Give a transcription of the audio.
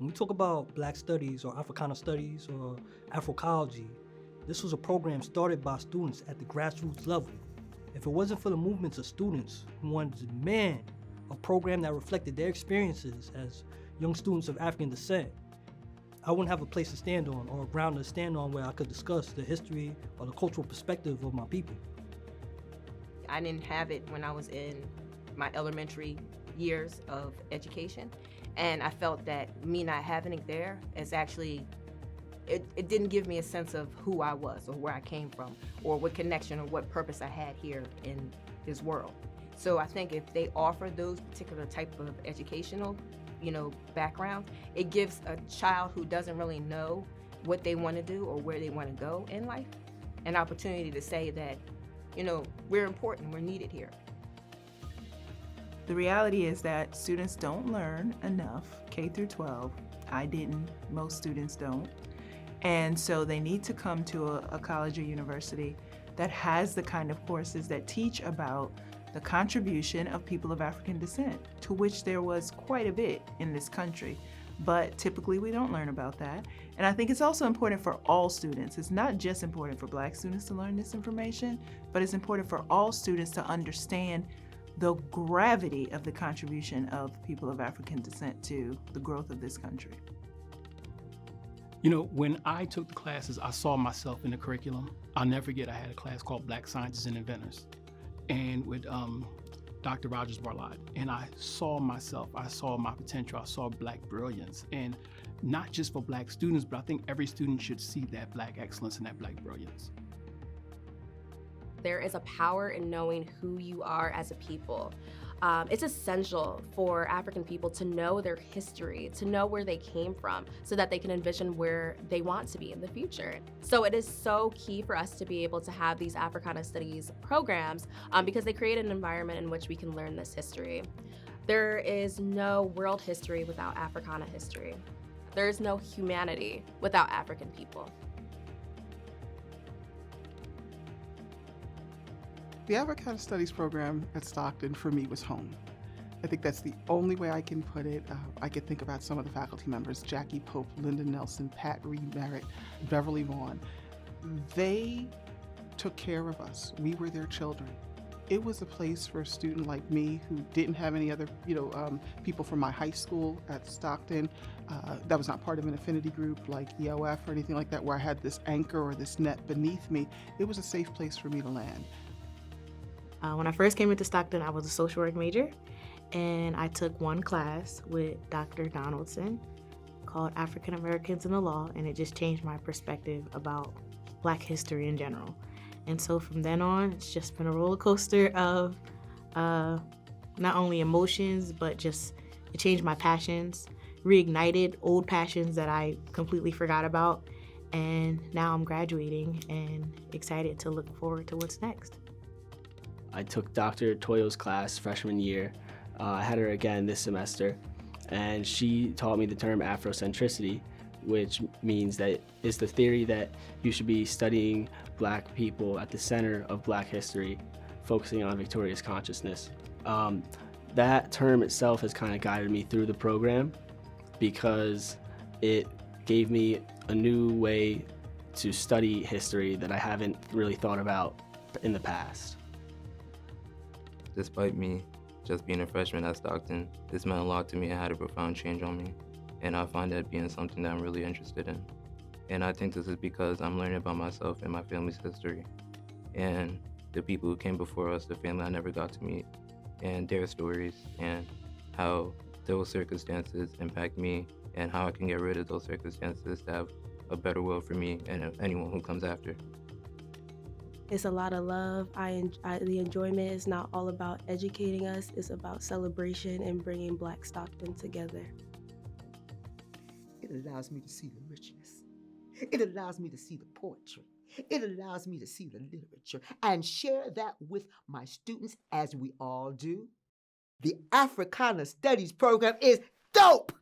When we talk about Black studies or Africana studies or Afroecology, this was a program started by students at the grassroots level. If it wasn't for the movements of students who wanted to demand a program that reflected their experiences as young students of African descent, I wouldn't have a place to stand on or a ground to stand on where I could discuss the history or the cultural perspective of my people. I didn't have it when I was in my elementary years of education, and I felt that me not having it there is actually, it didn't give me a sense of who I was or where I came from or what connection or what purpose I had here in this world. So I think if they offer those particular type of educational, background, it gives a child who doesn't really know what they want to do or where they want to go in life an opportunity to say that, we're important, we're needed here. The reality is that students don't learn enough K through 12. I didn't, most students don't. And so they need to come to a college or university that has the kind of courses that teach about the contribution of people of African descent, to which there was quite a bit in this country. But typically we don't learn about that. And I think it's also important for all students. It's not just important for Black students to learn this information, but it's important for all students to understand the gravity of the contribution of people of African descent to the growth of this country. When I took the classes, I saw myself in the curriculum. I'll never forget, I had a class called Black Scientists and Inventors, and with Dr. Rogers Barlott, and I saw myself, I saw my potential, I saw Black brilliance, and not just for Black students, but I think every student should see that Black excellence and that Black brilliance. There is a power in knowing who you are as a people. It's essential for African people to know their history, to know where they came from, so that they can envision where they want to be in the future. So it is so key for us to be able to have these Africana Studies programs because they create an environment in which we can learn this history. There is no world history without Africana history. There is no humanity without African people. The Africana Studies program at Stockton for me was home. I think that's the only way I can put it. I could think about some of the faculty members, Jackie Pope, Linda Nelson, Pat Reed Merritt, Beverly Vaughn. They took care of us. We were their children. It was a place for a student like me who didn't have any other, people from my high school at Stockton that was not part of an affinity group like EOF or anything like that, where I had this anchor or this net beneath me. It was a safe place for me to land. When I first came into Stockton, I was a social work major, and I took one class with Dr. Donaldson called African Americans in the Law, and it just changed my perspective about Black history in general. And so from then on, it's just been a roller coaster of not only emotions, but just it changed my passions, reignited old passions that I completely forgot about, and now I'm graduating and excited to look forward to what's next. I took Dr. Toyo's class freshman year. I had her again this semester, and she taught me the term Afrocentricity, which means that it's the theory that you should be studying Black people at the center of Black history, focusing on victorious consciousness. That term itself has kind of guided me through the program because it gave me a new way to study history that I haven't really thought about in the past. Despite me just being a freshman at Stockton, this meant a lot to me and had a profound change on me. And I find that being something that I'm really interested in. And I think this is because I'm learning about myself and my family's history and the people who came before us, the family I never got to meet, and their stories and how those circumstances impact me and how I can get rid of those circumstances to have a better world for me and anyone who comes after. It's a lot of love. The enjoyment is not all about educating us, it's about celebration and bringing Black Stockton together. It allows me to see the richness. It allows me to see the poetry. It allows me to see the literature and share that with my students as we all do. The Africana Studies program is dope!